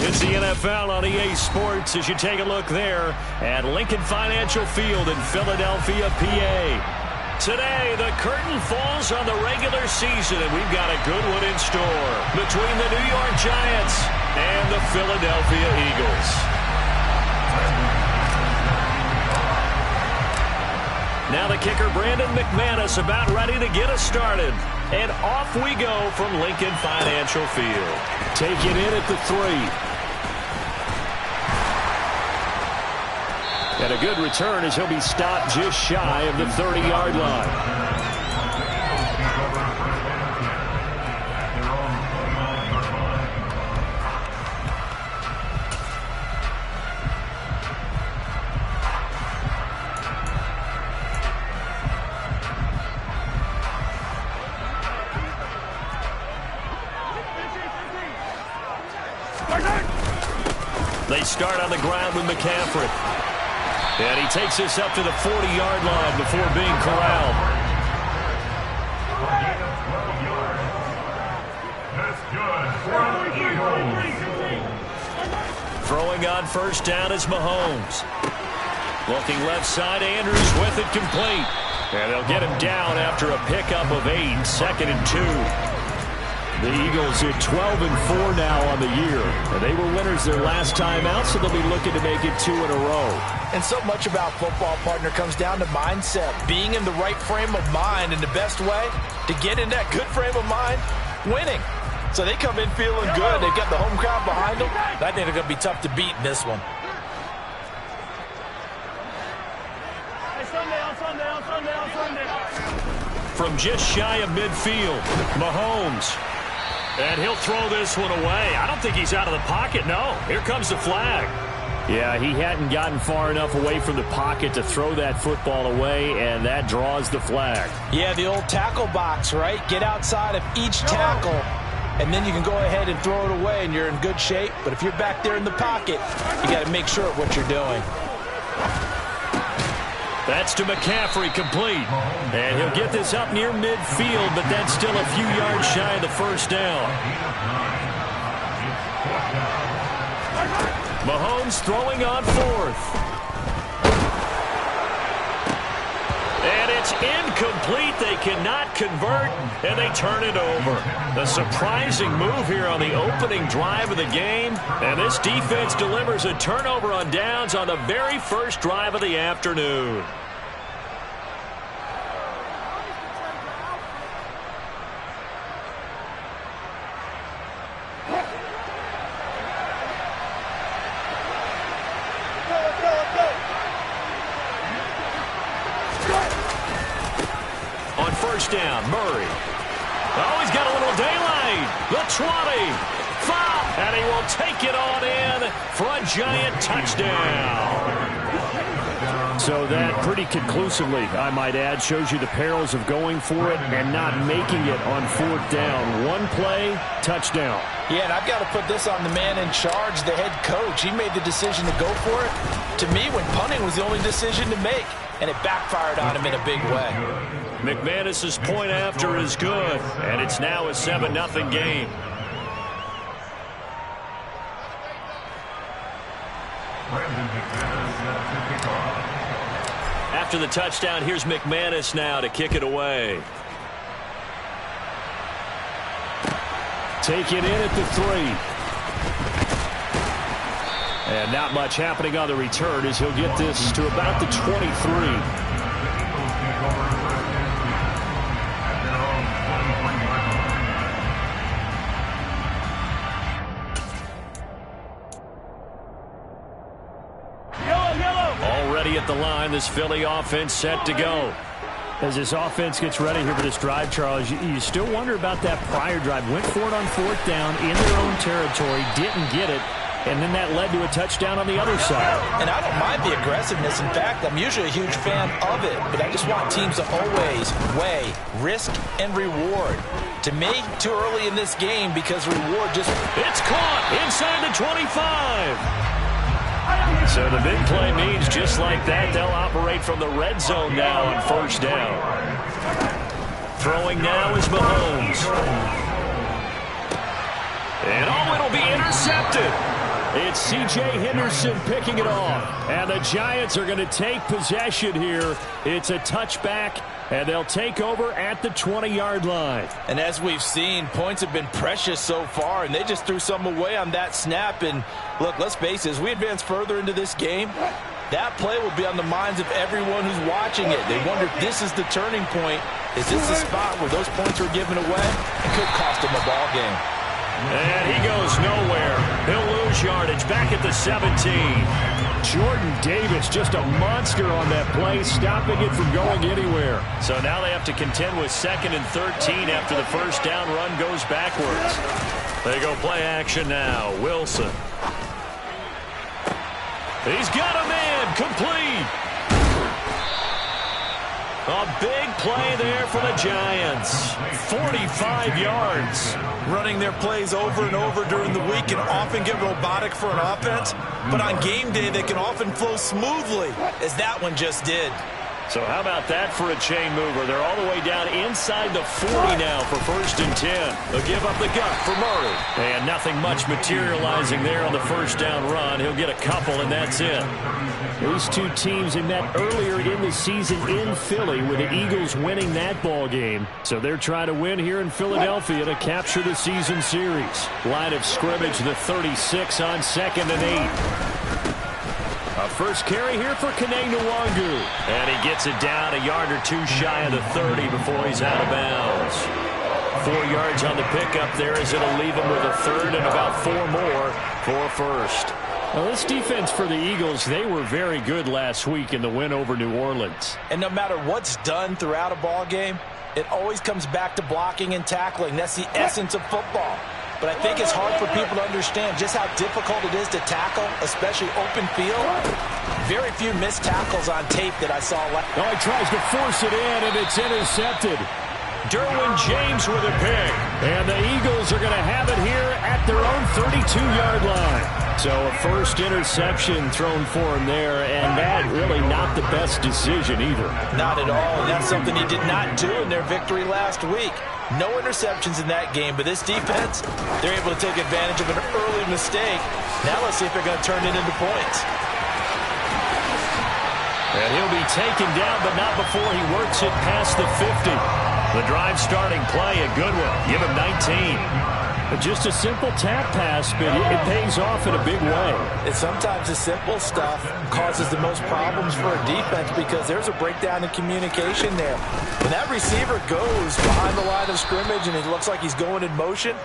It's the NFL on EA Sports as you take a look there at Lincoln Financial Field in Philadelphia, PA. Today, the curtain falls on the regular season, and we've got a good one in store between the New York Giants and the Philadelphia Eagles. Now the kicker, Brandon McManus, about ready to get us started. And off we go from Lincoln Financial Field. Taking in at the 3. And a good return as he'll be stopped just shy of the 30-yard line. They start on the ground with McCaffrey. And he takes this up to the 40-yard line before being corralled. Throwing on first down is Mahomes. Looking left side, Andrews with it complete. And they'll get him down after a pickup of 8, 2nd and 2. The Eagles are 12-4 now on the year. And they were winners their last time out, so they'll be looking to make it 2 in a row. And so much about football, partner, comes down to mindset. Being in the right frame of mind, and the best way to get in that good frame of mind, winning. So they come in feeling good. They've got the home crowd behind them. I think they're going to be tough to beat in this one. From just shy of midfield, Mahomes. And he'll throw this one away. I don't think he's out of the pocket, no. Here comes the flag. Yeah, he hadn't gotten far enough away from the pocket to throw that football away, and that draws the flag. Yeah, the old tackle box, right? Get outside of each tackle, and then you can go ahead and throw it away, and you're in good shape. But if you're back there in the pocket, you got to make sure of what you're doing. That's to McCaffrey, complete. And he'll get this up near midfield, but that's still a few yards shy of the first down. Mahomes throwing on 4th. And it's incomplete. They cannot convert, and they turn it over. A surprising move here on the opening drive of the game. And this defense delivers a turnover on downs on the very first drive of the afternoon. Down, Murray. Oh, he's got a little daylight. The 20. 5. And he will take it on in for a Giant touchdown. So that pretty conclusively, I might add, shows you the perils of going for it and not making it on 4th down. One play, touchdown. Yeah, and I've got to put this on the man in charge, the head coach. He made the decision to go for it. To me, when punting was the only decision to make, and it backfired on him in a big way. McManus's point after is good, and it's now a 7-0 game. After the touchdown, here's McManus now to kick it away. Take it in at the 3. And not much happening on the return as he'll get this to about the 23. At the line, this Philly offense set to go. As this offense gets ready here for this drive, Charles, you still wonder about that prior drive. Went for it on 4th down in their own territory, didn't get it, and then that led to a touchdown on the other side. And I don't mind the aggressiveness. In fact, I'm usually a huge fan of it, but I just want teams to always weigh risk and reward. To me, too early in this game because reward just... It's caught inside the 25. So the big play means just like that, they'll operate from the red zone now on 1st down. Throwing now is Mahomes. And it'll be intercepted. It's C.J. Henderson picking it off. And the Giants are going to take possession here. It's a touchback, and they'll take over at the 20-yard line. And as we've seen, points have been precious so far, and they just threw some away on that snap. And look, let's face it, as we advance further into this game, that play will be on the minds of everyone who's watching it. They wonder if this is the turning point. Is this the spot where those points were given away? It could cost them a ball game. And he goes nowhere. He'll lose yardage back at the 17. Jordan Davis, just a monster on that play, stopping it from going anywhere. So now they have to contend with 2nd and 13 after the first down run goes backwards. They go play action now. Wilson. He's got a man complete. A big play there for the Giants. 45 yards. Running their plays over and over during the week can often get robotic for an offense, but on game day they can often flow smoothly, as that one just did. So how about that for a chain mover? They're all the way down inside the 40 now for 1st and 10. They'll give up the gut for Murray. And nothing much materializing there on the first down run. He'll get a couple, and that's it. These two teams they met earlier in the season in Philly with the Eagles winning that ball game. So they're trying to win here in Philadelphia to capture the season series. Line of scrimmage, the 36 on 2nd and 8. A first carry here for Kene Nwangu. And he gets it down a yard or two shy of the 30 before he's out of bounds. 4 yards on the pickup there as it'll leave him with a 3rd and about 4 more for 1st. Well, this defense for the Eagles, they were very good last week in the win over New Orleans. And no matter what's done throughout a ball game, it always comes back to blocking and tackling. That's the essence of football. But I think it's hard for people to understand just how difficult it is to tackle, especially open field. Very few missed tackles on tape that I saw. Oh, he tries to force it in, and it's intercepted. Derwin James with a pick. And the Eagles are going to have it here at their own 32-yard line. So a first interception thrown for him there, and that really not the best decision either. Not at all, and that's something he did not do in their victory last week. No interceptions in that game, but this defense, they're able to take advantage of an early mistake. Now let's see if they're going to turn it into points. And he'll be taken down, but not before he works it past the 50. The drive starting play, a good one. Give him 19. Just a simple tap pass, but it pays off in a big way. And sometimes the simple stuff causes the most problems for a defense because there's a breakdown in communication there. When that receiver goes behind the line of scrimmage and it looks like he's going in motion,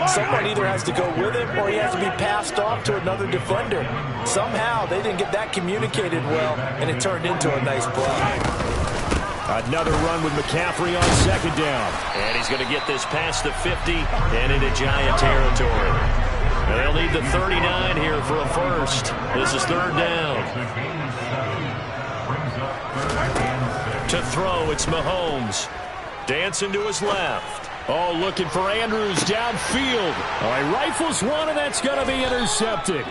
someone either has to go with him or he has to be passed off to another defender. Somehow they didn't get that communicated well, and it turned into a nice play. Another run with McCaffrey on 2nd down. And he's going to get this past the 50 and into Giant territory. And they'll need the 39 here for a first. This is 3rd down. To throw, it's Mahomes. Dancing to his left. Oh, looking for Andrews downfield. Oh, he rifles one, and that's going to be intercepted.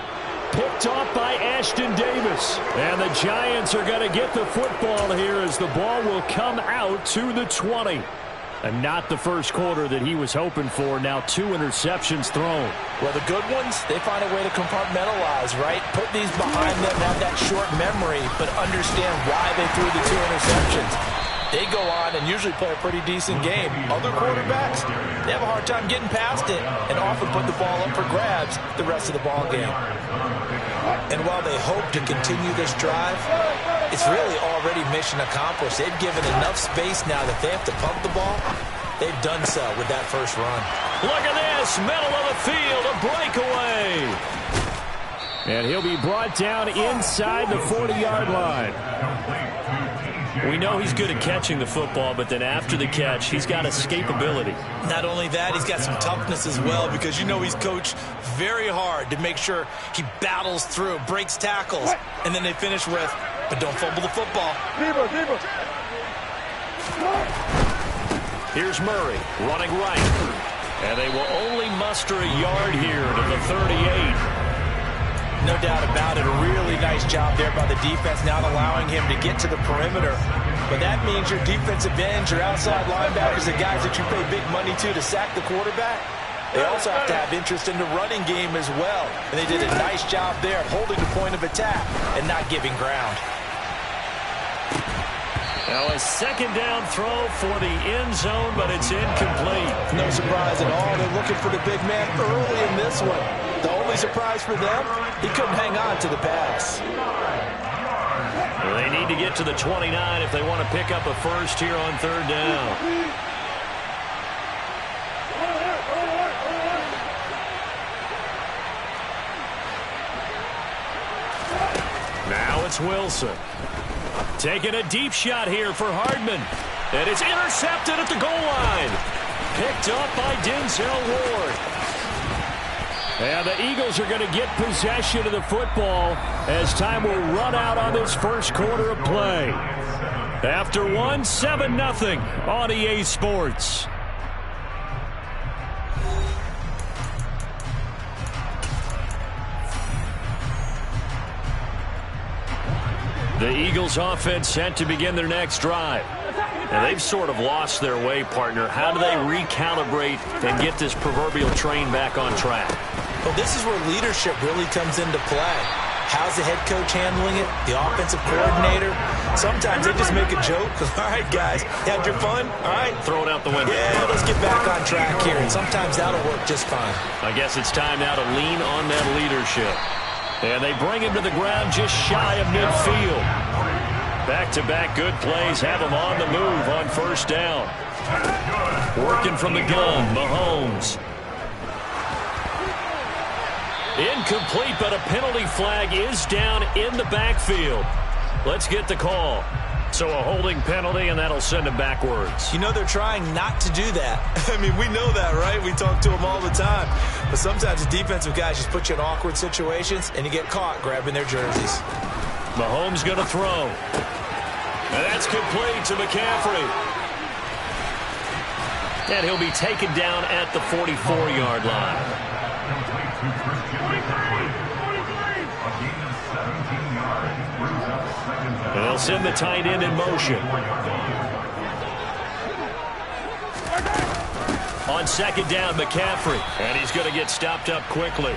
Picked off by Ashton Davis. And the Giants are going to get the football here as the ball will come out to the 20. And not the first quarter that he was hoping for. Now 2 interceptions thrown. Well, the good ones, they find a way to compartmentalize, right? Put these behind them, have that short memory, but understand why they threw the 2 interceptions. They go on and usually play a pretty decent game. Other quarterbacks, they have a hard time getting past it and often put the ball up for grabs the rest of the ball game. And while they hope to continue this drive, it's really already mission accomplished. They've given enough space now that they have to pump the ball. They've done so with that first run. Look at this, middle of the field, a breakaway. And he'll be brought down inside the 40-yard line. We know he's good at catching the football, but then after the catch, he's got escapability. Not only that, he's got some toughness as well because you know he's coached very hard to make sure he battles through, breaks tackles, and then they finish with, but don't fumble the football. Here's Murray running right. And they will only muster a yard here to the 38. No doubt about it. A really nice job there by the defense, not allowing him to get to the perimeter. But that means your defensive ends, your outside linebackers, the guys that you pay big money to sack the quarterback, They also have to have interest in the running game as well. And they did a nice job there holding the point of attack and not giving ground. Now a second down throw for the end zone, but it's incomplete. No surprise at all. They're looking for the big man early in this one. The only surprise for them, he couldn't hang on to the pass. They need to get to the 29 if they want to pick up a first here on third down. Now it's Wilson. Taking a deep shot here for Hardman. And it's intercepted at the goal line. Picked up by Denzel Ward. And the Eagles are going to get possession of the football as time will run out on this first quarter of play. After one, 7-0 on EA Sports. The Eagles offense set to begin their next drive. And they've sort of lost their way, partner. How do they recalibrate and get this proverbial train back on track? Well, this is where leadership really comes into play. How's the head coach handling it? The offensive coordinator? Sometimes they just make a joke. All right, guys, had your fun? All right. Throw it out the window. Yeah, let's get back on track here. And sometimes that'll work just fine. I guess it's time now to lean on that leadership. And they bring him to the ground just shy of midfield. Back-to-back good plays have him on the move on first down. Working from the gun, Mahomes. Incomplete, but a penalty flag is down in the backfield. Let's get the call. So a holding penalty, and that'll send him backwards. You know they're trying not to do that. I mean, we know that, right? We talk to them all the time. But sometimes the defensive guys just put you in awkward situations, and you get caught grabbing their jerseys. Mahomes going to throw. And that's complete to McCaffrey. And he'll be taken down at the 44-yard line. And they'll send the tight end in motion. On second down, McCaffrey. And he's going to get stopped up quickly.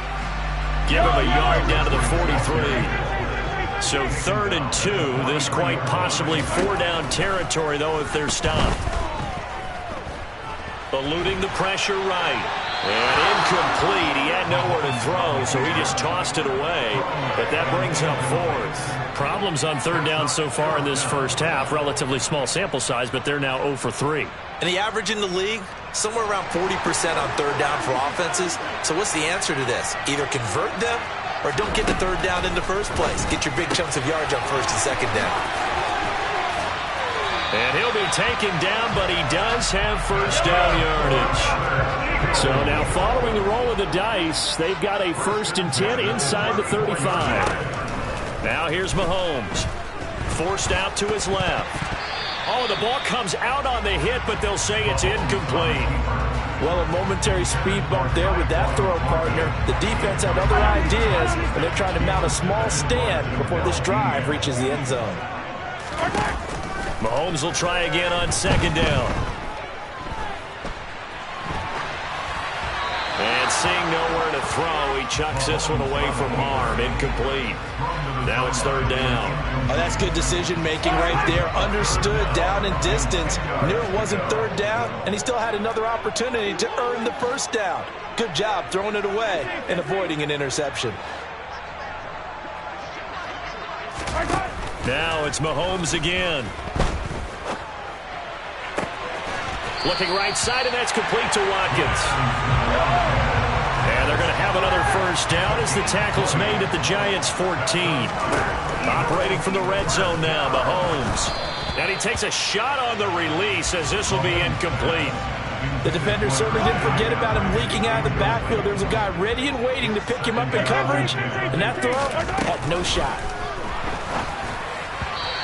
Give him a yard down to the 43. So 3rd and 2. This quite possibly 4-down territory, though, if they're stopped. Eluding the pressure right. And incomplete. He had nowhere to throw, so he just tossed it away. But that brings up 4th. Problems on 3rd down so far in this first half. Relatively small sample size, but they're now 0 for 3. And the average in the league, somewhere around 40% on 3rd down for offenses. So what's the answer to this? Either convert them or don't get the 3rd down in the first place. Get your big chunks of yards on 1st and 2nd down. And he'll be taken down, but he does have 1st down yardage. So now following the roll of the dice, they've got a 1st and 10 inside the 35. Now here's Mahomes. Forced out to his left. Oh, the ball comes out on the hit, but they'll say it's incomplete. Well, a momentary speed bump there with that throw, partner. The defense had other ideas, and they're trying to mount a small stand before this drive reaches the end zone. Mahomes will try again on 2nd down. And seeing nowhere to throw, he chucks this one away from harm. Incomplete. Now it's 3rd down. Oh, that's good decision-making right there. Understood down and distance. Knew it wasn't 3rd down, and he still had another opportunity to earn the 1st down. Good job throwing it away and avoiding an interception. Now it's Mahomes again. Looking right side, and that's complete to Watkins. And they're going to have another 1st down as the tackle's made at the Giants' 14. Operating from the red zone now, Mahomes. And he takes a shot on the release as this will be incomplete. The defender certainly didn't forget about him leaking out of the backfield. There was a guy ready and waiting to pick him up in coverage, and that throw had no shot.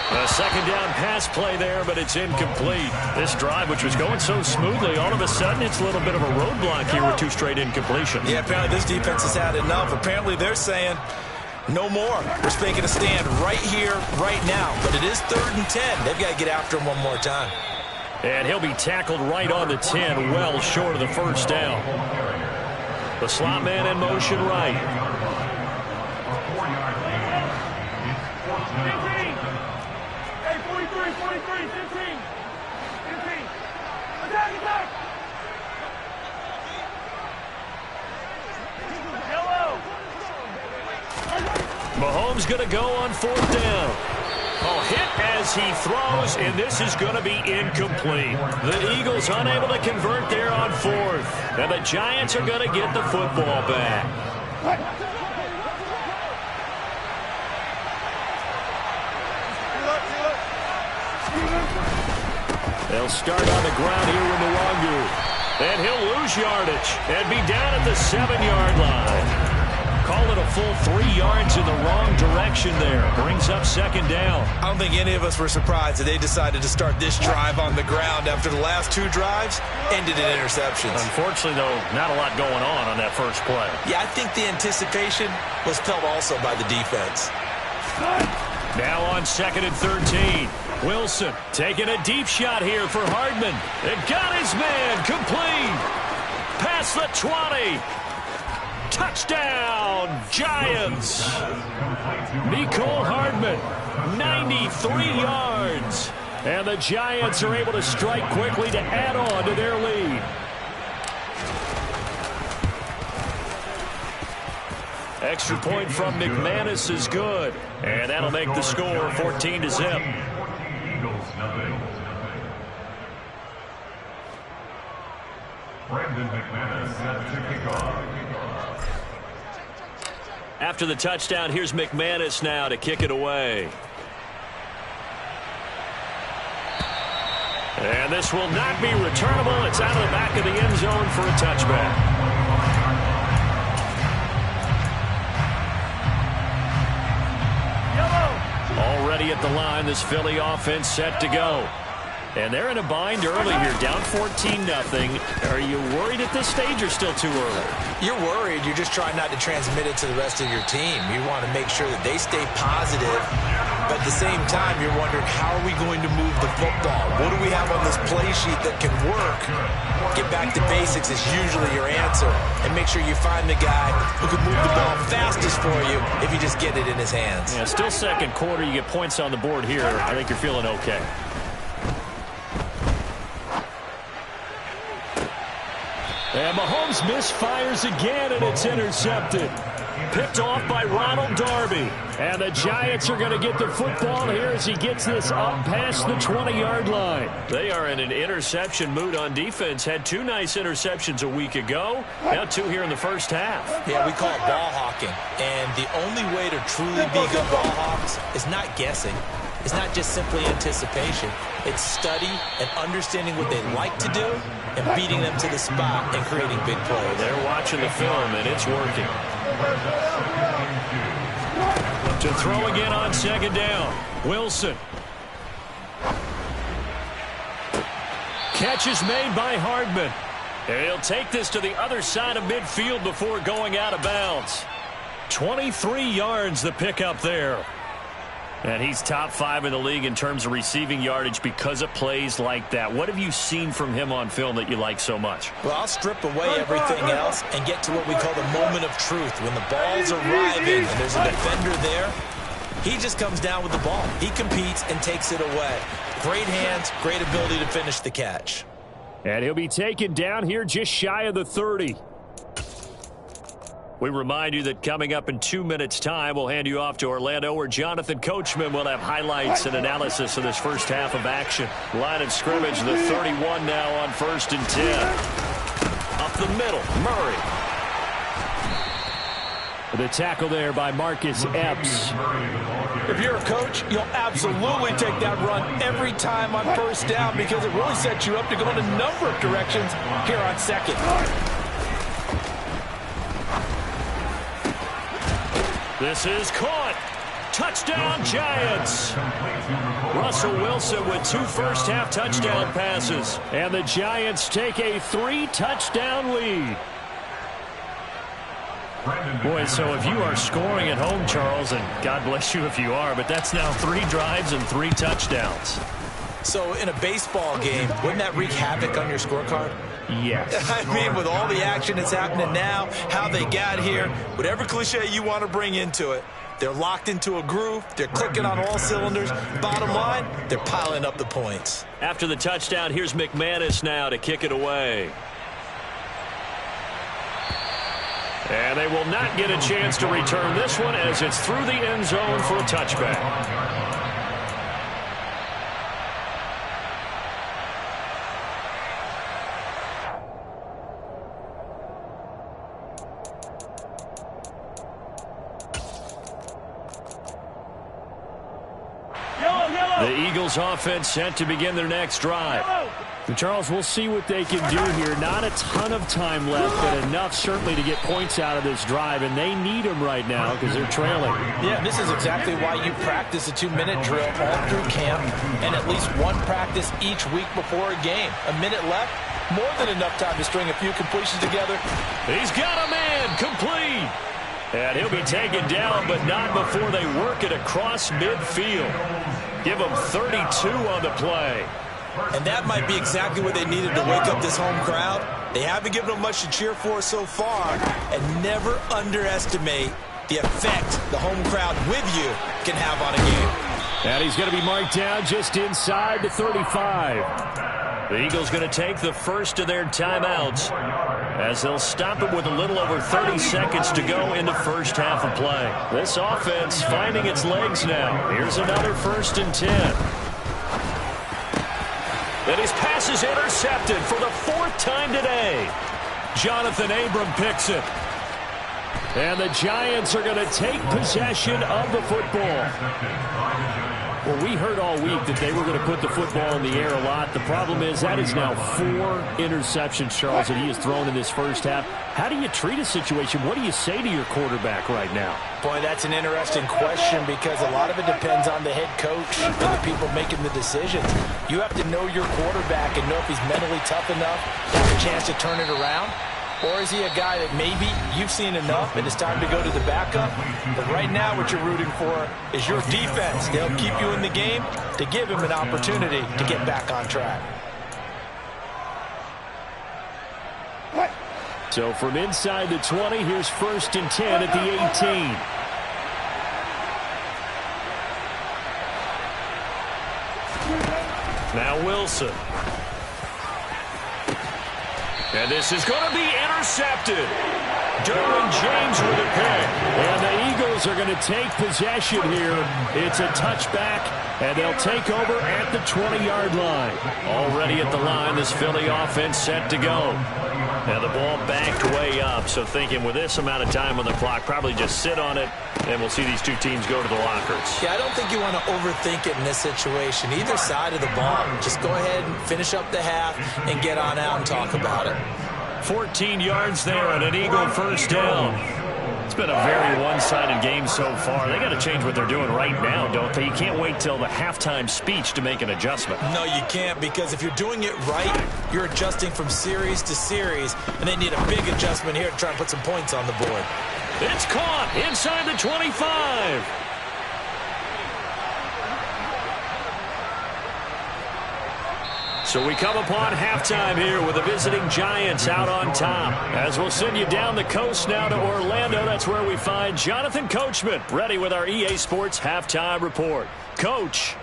A 2nd down pass play there, but it's incomplete. This drive, which was going so smoothly, all of a sudden it's a little bit of a roadblock here with 2 straight incompletions. Yeah, apparently this defense has had enough. Apparently they're saying no more. We're making a stand right here, right now. But it is 3rd and 10. They've got to get after him one more time. And he'll be tackled right on the 10, well short of the 1st down. The slot man in motion right. Hey, 43, 15. Attack. Mahomes going to go on 4th down. Oh, hit as he throws, and this is going to be incomplete. The Eagles unable to convert there on 4th. And the Giants are going to get the football back. They'll start on the ground here with Nwangu. And he'll lose yardage and be down at the 7-yard line. Call it a full 3 yards in the wrong direction there. Brings up 2nd down. I don't think any of us were surprised that they decided to start this drive on the ground after the last 2 drives ended in interceptions. Unfortunately, though, not a lot going on that first play. Yeah, I think the anticipation was felt also by the defense. Now on 2nd and 13. Wilson taking a deep shot here for Hardman. It got his man complete. Past the 20. Touchdown, Giants. Mecole Hardman, 93 yards. And the Giants are able to strike quickly to add on to their lead. Extra point from McManus is good. And that'll make the score 14-0. Brandon McManus set to kick off. After the touchdown, here's McManus now to kick it away. And this will not be returnable. It's out of the back of the end zone for a touchback. Already at the line, this Philly offense set to go. And they're in a bind early here, down 14-0. Are you worried at this stage or still too early? You're worried. You're just trying not to transmit it to the rest of your team. You want to make sure that they stay positive. But at the same time, you're wondering, how are we going to move the football? What do we have on this play sheet that can work? Get back to basics is usually your answer. And make sure you find the guy who can move the ball fastest for you if you just get it in his hands. Yeah, still 2nd quarter. You get points on the board here. I think you're feeling okay. And Mahomes misfires again, and it's intercepted. Picked off by Ronald Darby. And the Giants are going to get the football here as he gets this up past the 20-yard line. They are in an interception mood on defense. Had 2 nice interceptions a week ago. Now 2 here in the first half. Yeah, we call it ball hawking. And the only way to truly be good ball hawks is not guessing. It's not just simply anticipation. It's study and understanding what they like to do and beating them to the spot and creating big plays. They're watching the film, and it's working. To throw again on 2nd down. Wilson. Catch is made by Hardman. And he'll take this to the other side of midfield before going out of bounds. 23 yards the pickup there. And he's top 5 in the league in terms of receiving yardage because of plays like that. What have you seen from him on film that you like so much? Well, I'll strip away everything else and get to what we call the moment of truth. When the ball's arriving and there's a defender there, he just comes down with the ball. He competes and takes it away. Great hands, great ability to finish the catch. And he'll be taken down here just shy of the 30. We remind you that coming up in 2 minutes' time, we'll hand you off to Orlando, where Jonathan Coachman will have highlights and analysis of this first half of action. Line of scrimmage, the 31 now on 1st and 10. Up the middle, Murray. The tackle there by Marcus Epps. If you're a coach, you'll absolutely take that run every time on 1st down because it really sets you up to go in a number of directions here on 2nd. This is caught. Touchdown, Giants. Russell Wilson with 2 first-half touchdown passes. And the Giants take a 3-touchdown lead. Boy, so if you are scoring at home, Charles, and God bless you if you are, but that's now 3 drives and 3 touchdowns. So in a baseball game, wouldn't that wreak havoc on your scorecard? Yes. I mean, with all the action that's happening now, how they got here, whatever cliche you want to bring into it, they're locked into a groove. They're clicking on all cylinders. Bottom line, they're piling up the points. After the touchdown, here's McManus now to kick it away. And they will not get a chance to return this one as it's through the end zone for a touchback. The Eagles offense set to begin their next drive. Charles, we'll see what they can do here. Not a ton of time left, but enough certainly to get points out of this drive, and they need them right now because they're trailing. Yeah, this is exactly why you practice a 2-minute drill all through camp and at least one practice each week before a game. A minute left, more than enough time to string a few completions together. He's got a man complete. And he'll be taken down, but not before they work it across midfield. Give him 32 on the play. And that might be exactly what they needed to wake up this home crowd. They haven't given them much to cheer for so far. And never underestimate the effect the home crowd with you can have on a game. And he's going to be marked down just inside the 35. The Eagles going to take the first of their timeouts as they'll stop it with a little over 30 seconds to go in the first half of play. This offense finding its legs now. Here's another 1st and 10. And his pass is intercepted for the 4th time today. Jonathan Abram picks it. And the Giants are going to take possession of the football. Well, we heard all week that they were going to put the football in the air a lot. The problem is that is now 4 interceptions, Charles, that he has thrown in this first half. How do you treat a situation? What do you say to your quarterback right now? Boy, that's an interesting question because a lot of it depends on the head coach and the people making the decisions. You have to know your quarterback and know if he's mentally tough enough to have a chance to turn it around. Or is he a guy that maybe you've seen enough and it's time to go to the backup? But right now what you're rooting for is your defense. They'll keep you in the game to give him an opportunity to get back on track. So from inside the 20, here's 1st and 10 at the 18. Now Wilson. And this is going to be intercepted. Derwin James with a pick. And the Eagles are going to take possession here. It's a touchback, and they'll take over at the 20-yard line. Already at the line, this Philly offense set to go. Now the ball backed way up, so thinking with this amount of time on the clock, probably just sit on it, and we'll see these two teams go to the lockers. Yeah, I don't think you want to overthink it in this situation. Either side of the ball, just go ahead and finish up the half and get on out and talk about it. 14 yards there and an Eagle 1st down. It's been a very one-sided game so far. They got to change what they're doing right now, don't they? You can't wait till the halftime speech to make an adjustment. No, you can't, because if you're doing it right, you're adjusting from series to series, and they need a big adjustment here to try and put some points on the board. It's caught inside the 25. So we come upon halftime here with the visiting Giants out on top. As we'll send you down the coast now to Orlando, that's where we find Jonathan Coachman, ready with our EA Sports Halftime Report. Coach.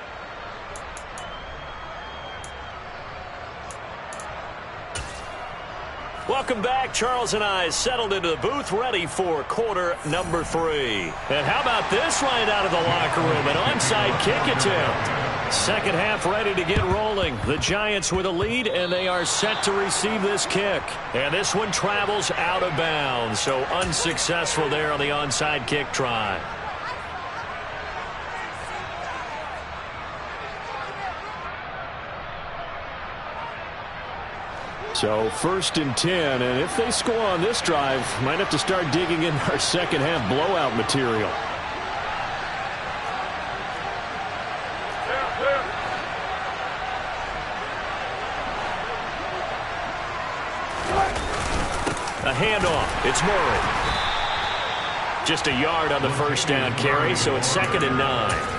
Welcome back. Charles and I settled into the booth, ready for quarter number 3. And how about this right out of the locker room? An onside kick attempt. Second half ready to get rolling. The Giants with a lead, and they are set to receive this kick. And this one travels out of bounds, so unsuccessful there on the onside kick try. So 1st and 10, and if they score on this drive, might have to start digging in our second half blowout material. A handoff. It's Murray. Just a yard on the first down carry, so it's 2nd and 9.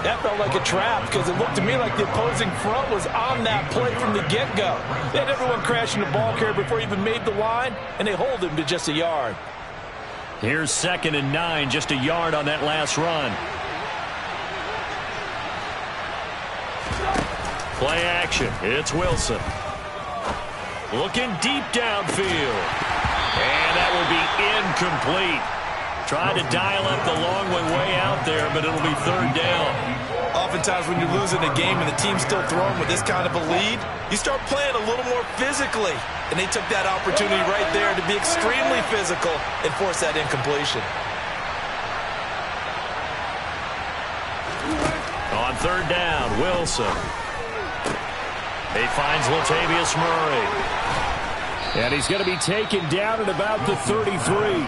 That felt like a trap because it looked to me like the opposing front was on that play from the get-go. They had everyone crashing the ball carrier before he even made the line, and they hold him to just a yard. Here's 2nd and 9, just a yard on that last run. Play action. It's Wilson. Looking deep downfield. And that will be incomplete. Tried to dial up the long way out there, but it'll be 3rd down. Oftentimes when you're losing a game and the team's still throwing with this kind of a lead, you start playing a little more physically. And they took that opportunity right there to be extremely physical and force that incompletion. On 3rd down, Wilson. He finds Latavius Murray. And he's going to be taken down at about the 33.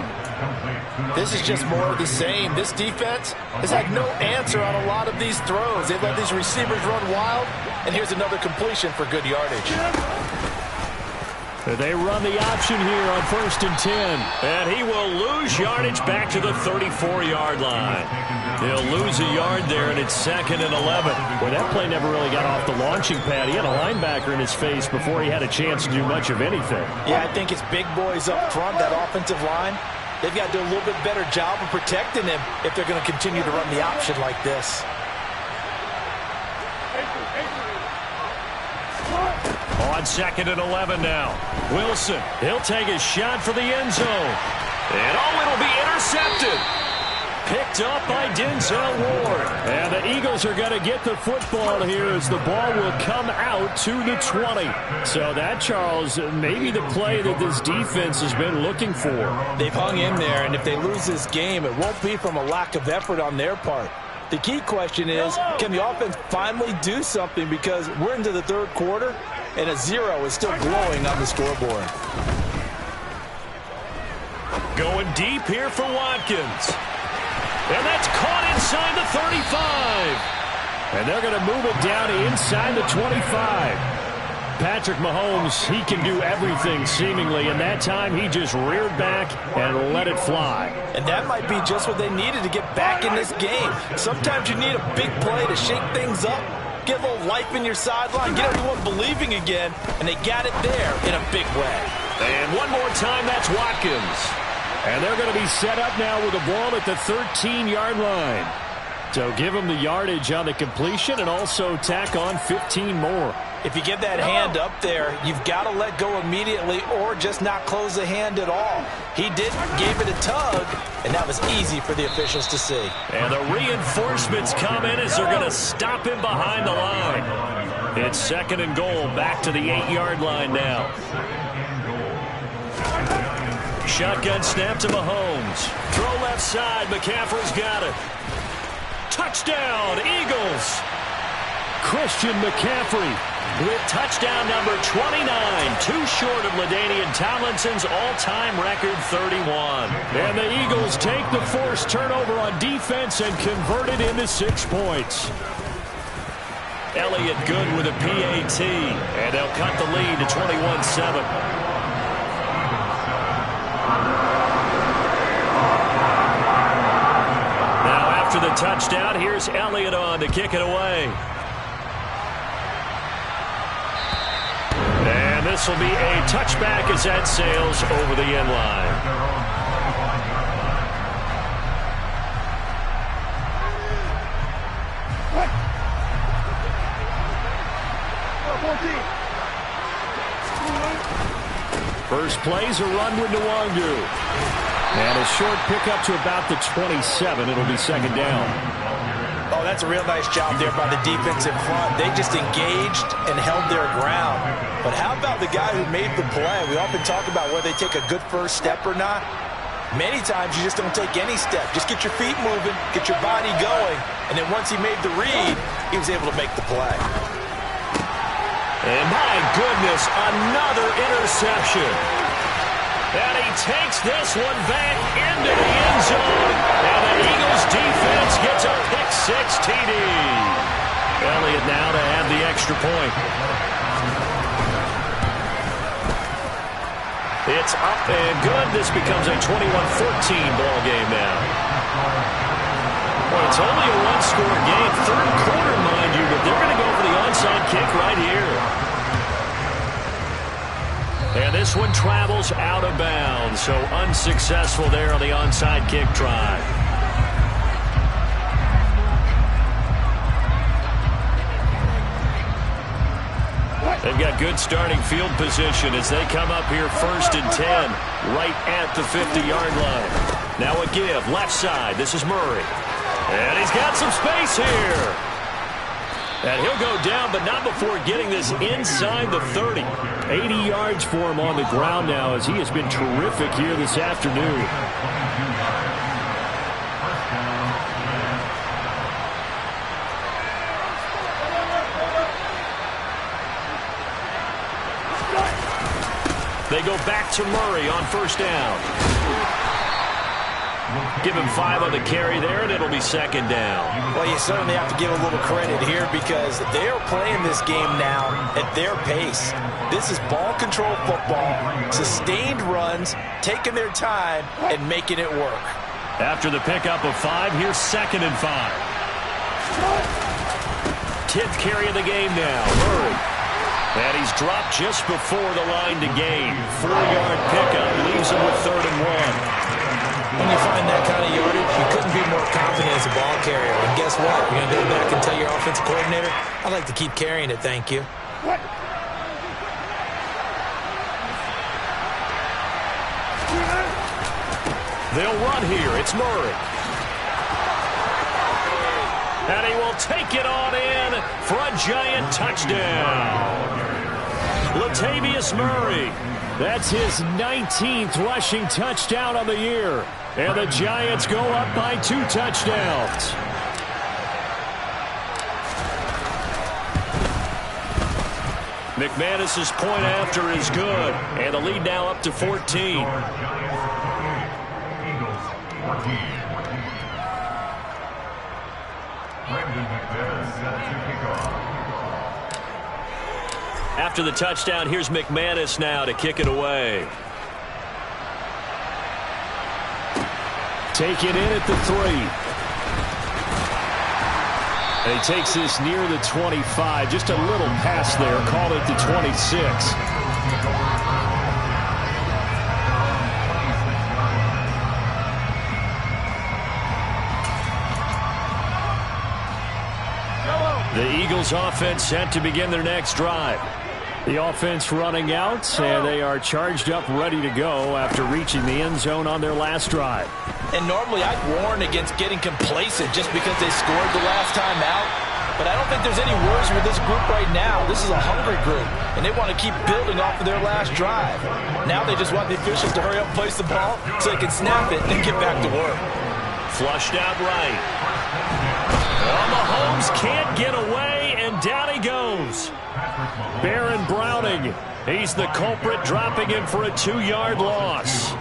This is just more of the same. This defense has had no answer on a lot of these throws. They've let these receivers run wild, and here's another completion for good yardage. They run the option here on 1st and 10. And he will lose yardage back to the 34-yard line. He'll lose a yard there, and it's 2nd and 11. Well, that play never really got off the launching pad. He had a linebacker in his face before he had a chance to do much of anything. Yeah, I think it's big boys up front, that offensive line. They've got to do a little bit better job of protecting him if they're going to continue to run the option like this. On 2nd and 11 now. Wilson, he'll take a shot for the end zone. And it'll be intercepted. Picked up by Denzel Ward. And the Eagles are going to get the football here as the ball will come out to the 20. So that, Charles, may be the play that this defense has been looking for. They've hung in there, and if they lose this game, it won't be from a lack of effort on their part. The key question is, can the offense finally do something, because we're into the 3rd quarter, and a 0 is still glowing on the scoreboard. Going deep here for Watkins. And that's caught inside the 35. And they're going to move it down inside the 25. Patrick Mahomes, he can do everything seemingly, and that time he just reared back and let it fly. And that might be just what they needed to get back in this game. Sometimes you need a big play to shake things up, get a little life in your sideline, get everyone believing again, and they got it there in a big way. And one more time, that's Watkins. And they're going to be set up now with the ball at the 13-yard line. So give them the yardage on the completion and also tack on 15 more. If you get that hand up there, you've got to let go immediately or just not close the hand at all. He didn't, gave it a tug, and that was easy for the officials to see. And the reinforcements come in as they're going to stop him behind the line. It's 2nd and goal, back to the 8-yard line now. Shotgun snap to Mahomes. Throw left side, McCaffrey's got it. Touchdown, Eagles. Christian McCaffrey with touchdown number 29, too short of LaDainian Tomlinson's all-time record 31. And the Eagles take the forced turnover on defense and convert it into 6 points. Elliott good with a PAT, and they'll cut the lead to 21-7. After the touchdown, here's Elliott on to kick it away. And this will be a touchback as that sails over the end line. First play's a run with Nwangu. And a short pickup to about the 27. It'll be 2nd down. Oh, that's a real nice job there by the defensive front. They just engaged and held their ground. But how about the guy who made the play? We often talk about whether they take a good first step or not. Many times you just don't take any step. Just get your feet moving, get your body going. And then once he made the read, he was able to make the play. And my goodness, another interception. And he takes this one back into the end zone. And the Eagles defense gets a pick-6 TD. Elliott now to add the extra point. It's up and good. This becomes a 21-14 ball game now. Well, it's only a one-score game. Third quarter, mind you, but they're going to go for the onside kick right here. And this one travels out of bounds, so unsuccessful there on the onside kick try. They've got good starting field position as they come up here 1st and 10, right at the 50-yard line. Now a give, left side. This is Murray. And he's got some space here. And he'll go down, but not before getting this inside the 30. 80 yards for him on the ground now as he has been terrific here this afternoon. They go back to Murray on 1st down. Give him 5 on the carry there, and it'll be 2nd down. Well, you certainly have to give a little credit here because they're playing this game now at their pace. This is ball control football, sustained runs, taking their time, and making it work. After the pickup of 5, here's 2nd and 5. 10th carry of the game now, Murray. And he's dropped just before the line to gain. 4-yard pickup leaves him with 3rd and 1. When you find that kind of yardage, you couldn't be more confident as a ball carrier. And guess what? You're going to go back and tell your offensive coordinator, I'd like to keep carrying it, thank you. They'll run here. It's Murray. And he will take it on in for a giant touchdown. Latavius Murray. That's his 19th rushing touchdown on the year. And the Giants go up by 2 touchdowns. McManus's point after is good. And the lead now up to 14. Eagles 14. Brandon McManus set to kick off. After the touchdown, here's McManus now to kick it away. Taken in at the 3. And he takes this near the 25. Just a little pass there. Called it the 26. The Eagles offense set to begin their next drive. The offense running out, and they are charged up, ready to go after reaching the end zone on their last drive. And normally I'd warn against getting complacent just because they scored the last time out. But I don't think there's any worries with this group right now. This is a hungry group, and they want to keep building off of their last drive. Now they just want the officials to hurry up and place the ball so they can snap it and get back to work. Flushed out right. Oh, Mahomes can't get away, and down he goes. Baron Browning, he's the culprit, dropping him for a 2-yard loss.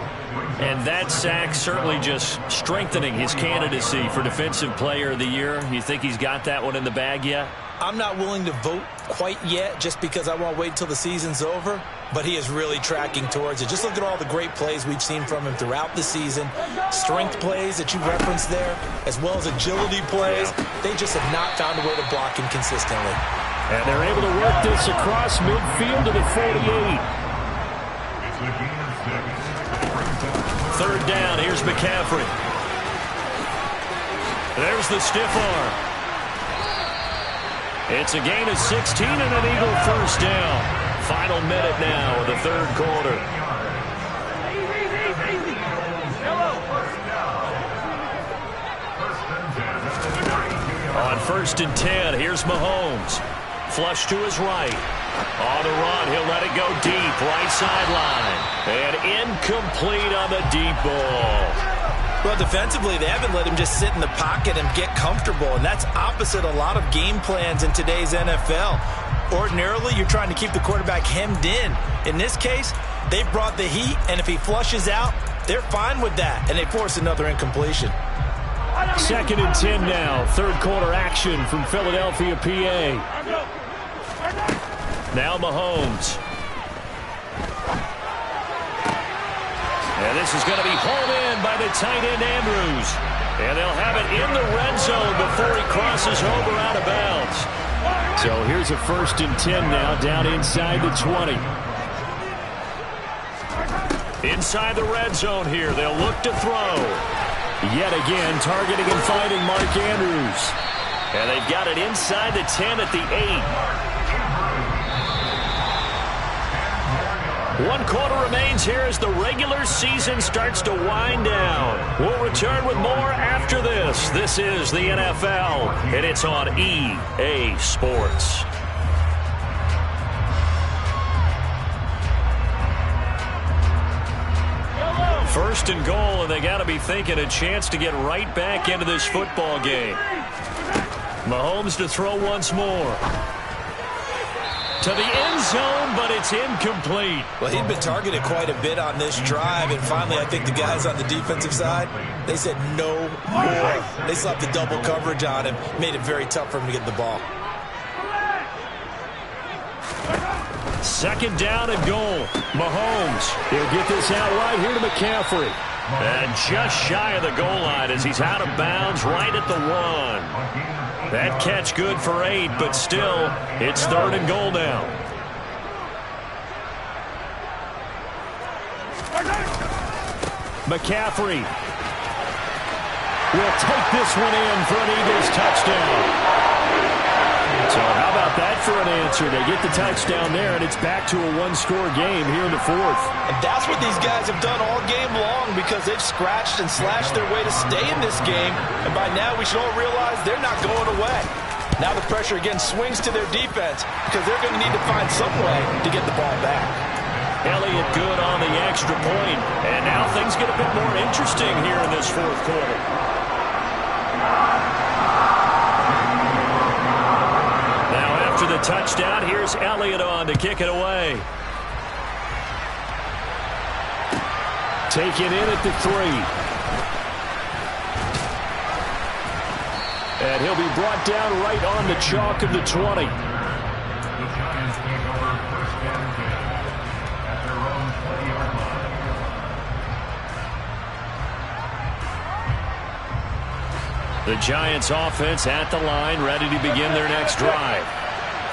And that sack certainly just strengthening his candidacy for Defensive Player of the Year. You think he's got that one in the bag yet? I'm not willing to vote quite yet just because I want to wait until the season's over, but he is really tracking towards it. Just look at all the great plays we've seen from him throughout the season. Strength plays that you referenced there, as well as agility plays. They just have not found a way to block him consistently. And they're able to work this across midfield to the 48. 3rd down, here's McCaffrey. There's the stiff arm. It's a gain of 16 and an Eagle 1st down. Final minute now of the 3rd quarter. On 1st and 10, here's Mahomes. Flush to his right. On the run, he'll let it go deep, right sideline. And incomplete on the deep ball. Well, defensively, they haven't let him just sit in the pocket and get comfortable, and that's opposite a lot of game plans in today's NFL. Ordinarily, you're trying to keep the quarterback hemmed in. In this case, they brought the heat, and if he flushes out, they're fine with that, and they force another incompletion. 2nd and 10 now. 3rd quarter action from Philadelphia, PA. Now Mahomes. And this is going to be hauled in by the tight end, Andrews. And they'll have it in the red zone before he crosses over out of bounds. So here's a 1st and 10 now, down inside the 20. Inside the red zone here, they'll look to throw. Yet again, targeting and finding Mark Andrews. And they've got it inside the 10 at the 8. 1 quarter remains here as the regular season starts to wind down. We'll return with more after this. This is the NFL, and it's on EA Sports. First and goal, and they got to be thinking a chance to get right back into this football game. Mahomes to throw once more. To the end zone, but it's incomplete. Well, he'd been targeted quite a bit on this drive, and finally I think the guys on the defensive side, they said no more. They slapped the double coverage on him, made it very tough for him to get the ball. 2nd down and goal. Mahomes, he'll get this out right here to McCaffrey. And just shy of the goal line as he's out of bounds right at the 1. That catch good for 8, but still, it's 3rd and goal now. McCaffrey will take this one in for an Eagles touchdown. So how about that for an answer? They get the touchdown there, and it's back to a 1-score game here in the 4th. And that's what these guys have done all game long because they've scratched and slashed their way to stay in this game. And by now we should all realize they're not going away. Now the pressure again swings to their defense because they're going to need to find some way to get the ball back. Elliott good on the extra point. And now things get a bit more interesting here in this 4th quarter. After the touchdown, here's Elliott on to kick it away. Taken in at the 3. And he'll be brought down right on the chalk of the 20. The Giants offense at the line, ready to begin their next drive.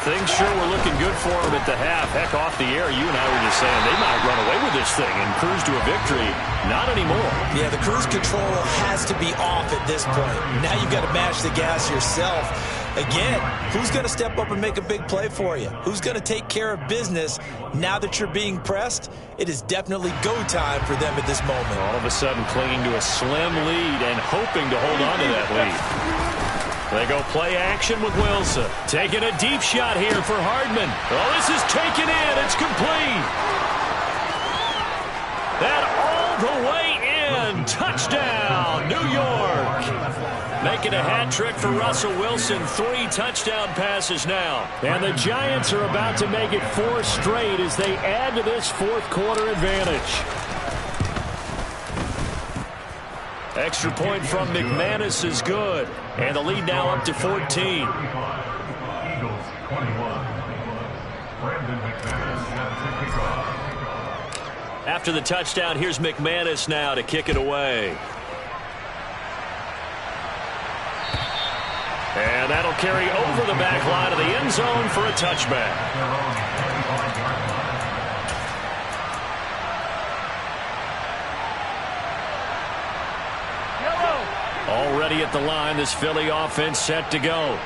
Things sure were looking good for them at the half. Heck, off the air, you and I were just saying they might run away with this thing and cruise to a victory. Not anymore. Yeah, the cruise control has to be off at this point. Now you've got to match the gas yourself. Again, who's going to step up and make a big play for you? Who's going to take care of business now that you're being pressed? It is definitely go time for them at this moment. All of a sudden clinging to a slim lead and hoping to hold on to that lead. They go play action with Wilson. Taking a deep shot here for Hardman. Oh, this is taken in. It's complete. That all the way in. Touchdown, New York. Making a hat trick for Russell Wilson. 3 touchdown passes now. And the Giants are about to make it 4 straight as they add to this 4th quarter advantage. Extra point from McManus is good. And the lead now up to 14. Eagles 21. Brandon McManus to kick off. After the touchdown, here's McManus now to kick it away. And that'll carry over the back line of the end zone for a touchback. Already at the line, this Philly offense set to go.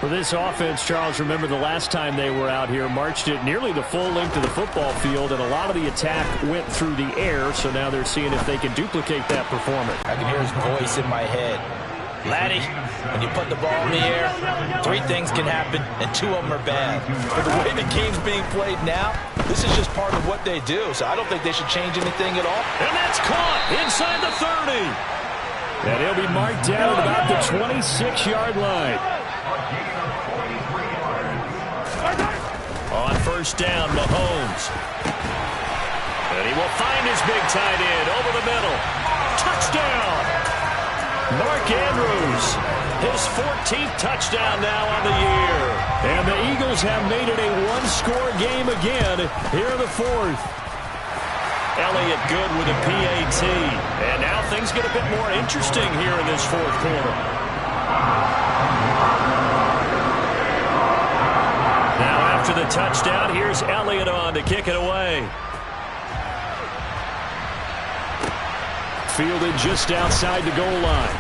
For this offense, Charles, remember the last time they were out here, marched it nearly the full length of the football field, and a lot of the attack went through the air, so now they're seeing if they can duplicate that performance. I can hear his voice in my head. Laddie, when you put the ball in the air, 3 things can happen, and 2 of them are bad. But the way the game's being played now, this is just part of what they do, so I don't think they should change anything at all. And that's caught inside the 30. And he'll be marked down at about the 26-yard line. On 1st down, Mahomes. And he will find his big tight end over the middle. Touchdown! Mark Andrews, his 14th touchdown now on the year. And the Eagles have made it a 1-score game again here in the 4th. Elliott good with a PAT. And now things get a bit more interesting here in this fourth quarter. Now after the touchdown, here's Elliott on to kick it away. Fielded just outside the goal line.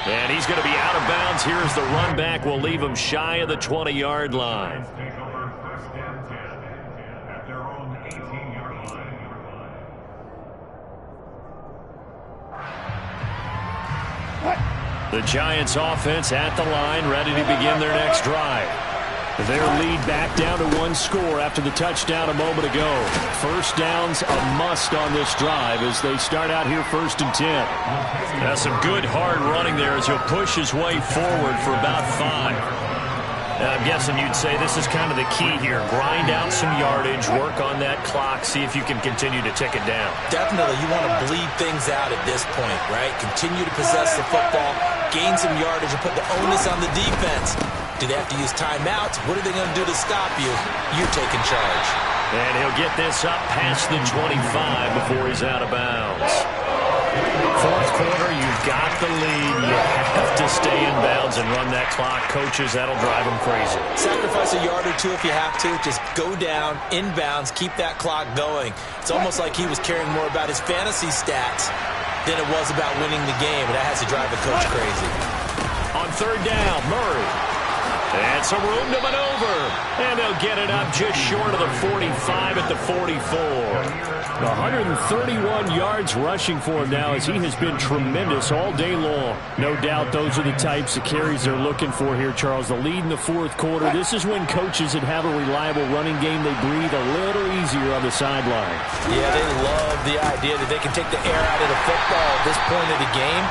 And he's going to be out of bounds. Here's the run back. Will leave him shy of the 20-yard line. The Giants offense at the line, ready to begin their next drive. Their lead back down to 1 score after the touchdown a moment ago. First down's a must on this drive as they start out here 1st and 10. That's some good hard running there as he'll push his way forward for about 5. I'm guessing you'd say this is kind of the key here. Grind out some yardage, work on that clock, see if you can continue to tick it down. Definitely, you want to bleed things out at this point, right? Continue to possess the football, gain some yardage, and put the onus on the defense. Do they have to use timeouts? What are they going to do to stop you? You're taking charge. And he'll get this up past the 25 before he's out of bounds. Fourth quarter, you've got the lead. You have to stay in bounds and run that clock. Coaches, that'll drive them crazy. Sacrifice a yard or two if you have to. Just go down, in bounds, keep that clock going. It's almost like he was caring more about his fantasy stats than it was about winning the game. And that has to drive a coach crazy. On 3rd down, Murray. And some room to maneuver. And they'll get it up just short of the 45 at the 44. 131 yards rushing for him now as he has been tremendous all day long. No doubt those are the types of carries they're looking for here, Charles. The lead in the fourth quarter. This is when coaches that have a reliable running game, they breathe a little easier on the sideline. Yeah, they love the idea that they can take the air out of the football at this point of the game.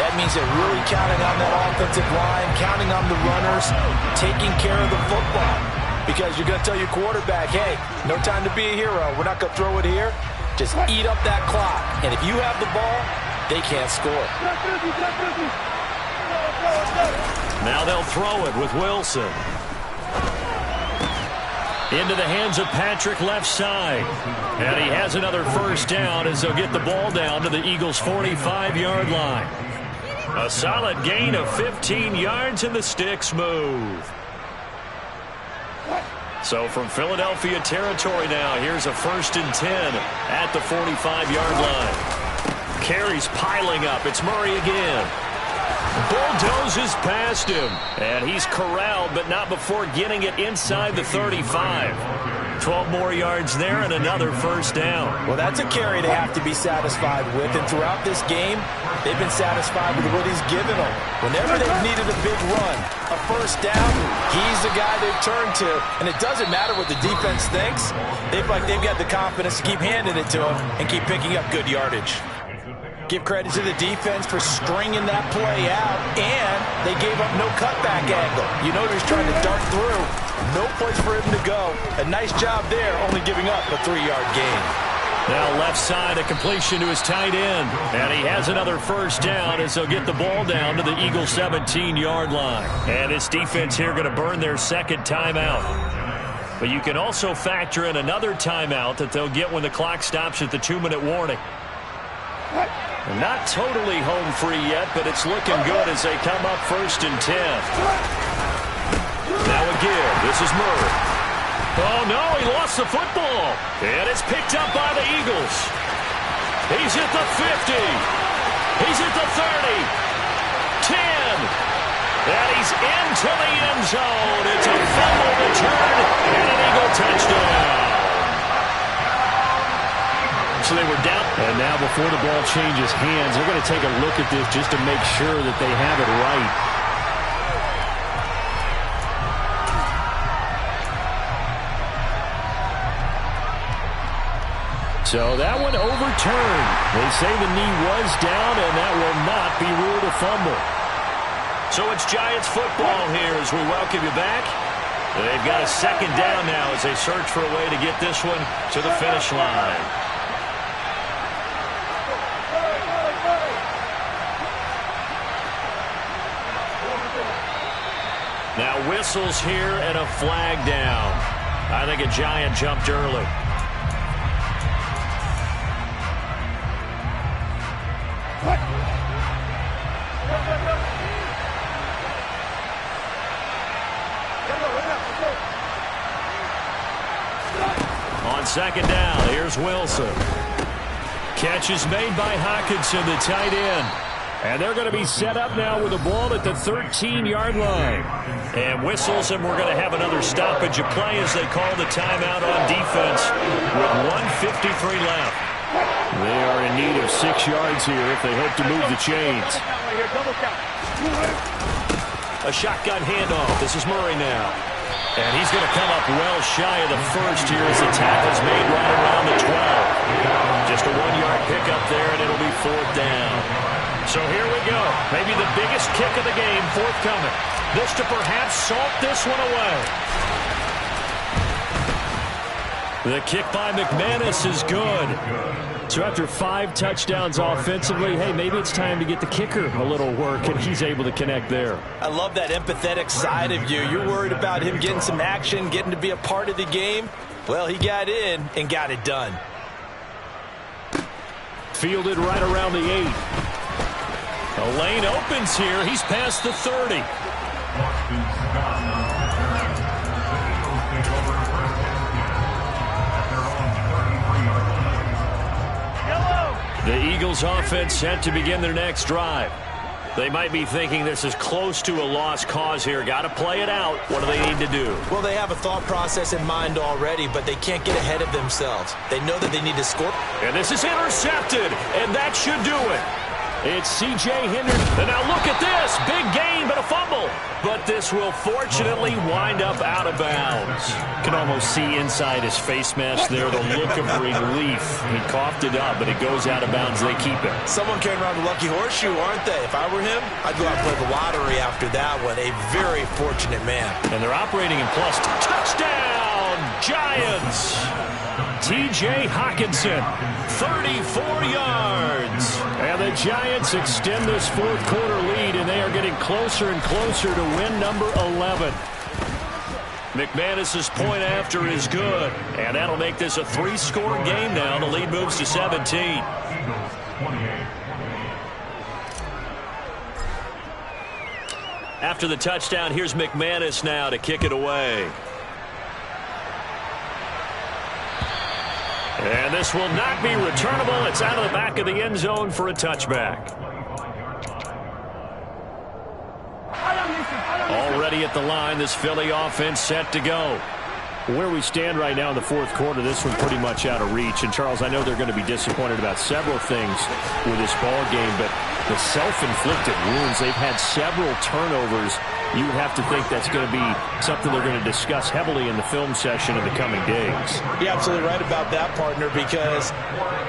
That means they're really counting on that offensive line, counting on the runners, taking care of the football. Because you're going to tell your quarterback, hey, no time to be a hero. We're not going to throw it here. Just eat up that clock. And if you have the ball, they can't score. Now they'll throw it with Wilson. Into the hands of Patrick left side. And he has another first down as they'll get the ball down to the Eagles' 45-yard line. A solid gain of 15 yards and the sticks move. So from Philadelphia territory now, here's a 1st and 10 at the 45-yard line. Carries piling up. It's Murray again. Bulldozes past him. And he's corralled, but not before getting it inside the 35. 12 more yards there and another first down. Well, that's a carry they have to be satisfied with. And throughout this game, they've been satisfied with what he's given them. Whenever they've needed a big run, a first down, he's the guy they've turned to. And it doesn't matter what the defense thinks. They've got the confidence to keep handing it to him and keep picking up good yardage. Give credit to the defense for stringing that play out, and they gave up no cutback angle. You know he was trying to dart through. No place for him to go. A nice job there, only giving up a 3-yard gain. Now left side, a completion to his tight end. And he has another first down as they'll get the ball down to the Eagles' 17-yard line. And this defense here going to burn their second timeout. But you can also factor in another timeout that they'll get when the clock stops at the 2-minute warning. Not totally home free yet, but it's looking good as they come up 1st and 10. Now again, this is Murray. Oh, no, he lost the football. And it's picked up by the Eagles. He's at the 50. He's at the 30. 10. And he's into the end zone. It's a fumble return and an Eagle touchdown. So they were down. And now before the ball changes hands, they're going to take a look at this just to make sure that they have it right. So that one overturned. They say the knee was down, and that will not be ruled a fumble. So it's Giants football here as we welcome you back. They've got a second down now as they search for a way to get this one to the finish line. Now whistles here and a flag down. I think a Giant jumped early. On second down, here's Wilson. Catch is made by Hockenson, the tight end. And they're going to be set up now with the ball at the 13-yard line. And whistles, and we're going to have another stoppage of play as they call the timeout on defense with 1:53 left. They are in need of 6 yards here if they hope to move the chains. A shotgun handoff. This is Murray now. And he's going to come up well shy of the first here as the tackle's made right around the 12. Just a 1-yard pickup there, and it'll be 4th down. So here we go. Maybe the biggest kick of the game forthcoming. This to perhaps salt this one away. The kick by McManus is good. So after 5 touchdowns offensively, hey, maybe it's time to get the kicker a little work, and he's able to connect there. I love that empathetic side of you. You're worried about him getting some action, getting to be a part of the game. Well, he got in and got it done. Fielded right around the 8. A lane opens here. He's past the 30. The Eagles offense set to begin their next drive. They might be thinking this is close to a lost cause here. Got to play it out. What do they need to do? Well, they have a thought process in mind already, but they can't get ahead of themselves. They know that they need to score. And this is intercepted, and that should do it. It's C.J. Henderson. And now look at this. Big gain, but a fumble. But this will fortunately wind up out of bounds. Can almost see inside his face mask there the look of relief. He coughed it up, but it goes out of bounds. They keep it. Someone carrying around the lucky horseshoe, aren't they? If I were him, I'd go out and play the lottery after that one. A very fortunate man. And they're operating in plus. Touchdown, Giants. T.J. Hockenson, 34 yards. And the Giants extend this 4th quarter lead, and they are getting closer and closer to win number 11. McManus's point after is good, and that'll make this a 3-score game now. The lead moves to 17. After the touchdown, here's McManus now to kick it away. And this will not be returnable. It's out of the back of the end zone for a touchback. Already at the line, this Philly offense set to go. Where we stand right now in the 4th quarter, this one pretty much out of reach. And, Charles, I know they're going to be disappointed about several things with this ball game, but the self-inflicted wounds, they've had several turnovers. You would have to think that's going to be something they're going to discuss heavily in the film session in the coming days. You're absolutely right about that, partner, because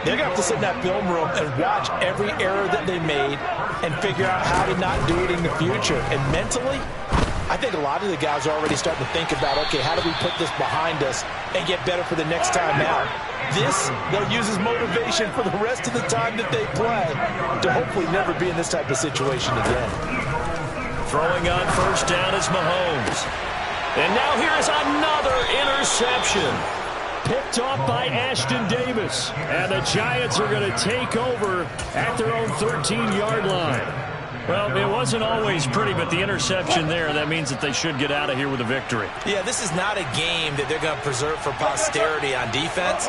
they're going to have to sit in that film room and watch every error that they made and figure out how to not do it in the future. And mentally, I think a lot of the guys are already starting to think about, okay, how do we put this behind us and get better for the next time out? This, they'll use as motivation for the rest of the time that they play to hopefully never be in this type of situation again. Throwing on 1st down is Mahomes. And now here is another interception. Picked off by Ashton Davis. And the Giants are going to take over at their own 13-yard line. Well, it wasn't always pretty, but the interception there, that means that they should get out of here with a victory. Yeah, this is not a game that they're going to preserve for posterity on defense,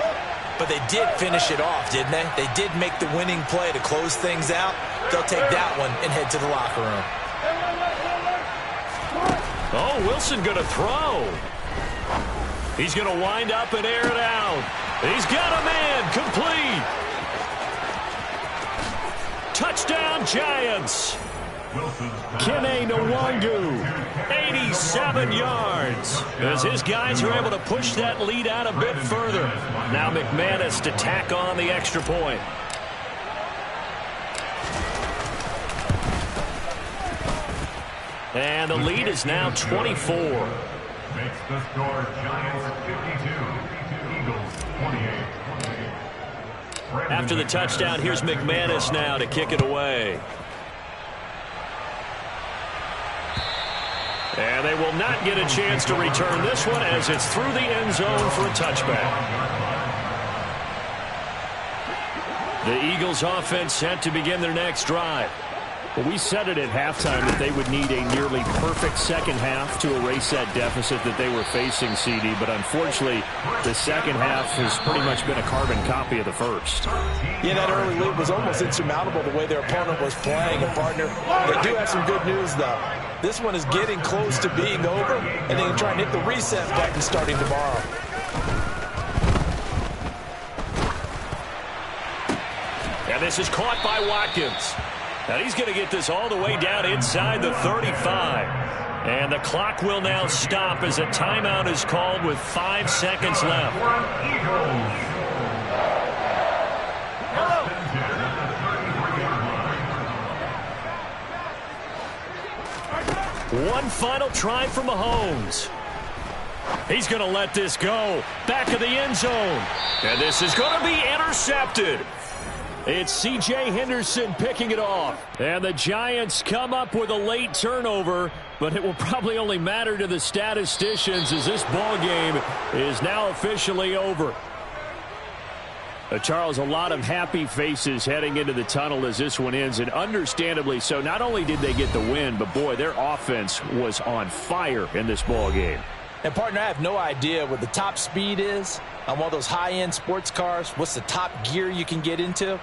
but they did finish it off, didn't they? They did make the winning play to close things out. They'll take that one and head to the locker room. Oh, Wilson going to throw. He's going to wind up and air it out. He's got a man complete. Touchdown, Giants. Kene Nwangu, 87 yards. As his guys are able to push that lead out a bit further. Now McManus to tack on the extra point. And the lead is now 24. Makes the score Giants 52, Eagles 28. After the touchdown, here's McManus now to kick it away. And they will not get a chance to return this one as it's through the end zone for a touchback. The Eagles offense set to begin their next drive. Well, we said it at halftime that they would need a nearly perfect second half to erase that deficit that they were facing, CD. But unfortunately, the second half has pretty much been a carbon copy of the first. Yeah, that early lead was almost insurmountable the way their opponent was playing. And, partner, they do have some good news, though. This one is getting close to being over, and they can try and hit the reset button starting tomorrow. And this is caught by Watkins. And he's going to get this all the way down inside the 35. And the clock will now stop as a timeout is called with 5 seconds left. One final try from Mahomes. He's going to let this go. Back of the end zone. And this is going to be intercepted. It's C.J. Henderson picking it off. And the Giants come up with a late turnover, but it will probably only matter to the statisticians as this ball game is now officially over. Charles, a lot of happy faces heading into the tunnel as this one ends, and understandably so. Not only did they get the win, but, boy, their offense was on fire in this ball game. And, partner, I have no idea what the top speed is on one of those high-end sports cars. What's the top gear you can get into?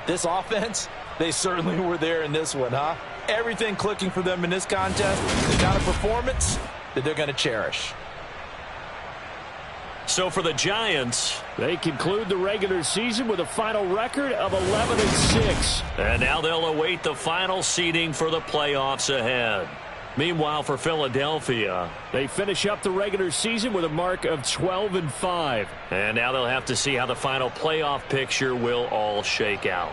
This offense, they certainly were there in this one, huh? Everything clicking for them in this contest. They got a performance that they're going to cherish. So for the Giants, they conclude the regular season with a final record of 11-6. And now they'll await the final seeding for the playoffs ahead. Meanwhile, for Philadelphia, they finish up the regular season with a mark of 12-5. And now they'll have to see how the final playoff picture will all shake out.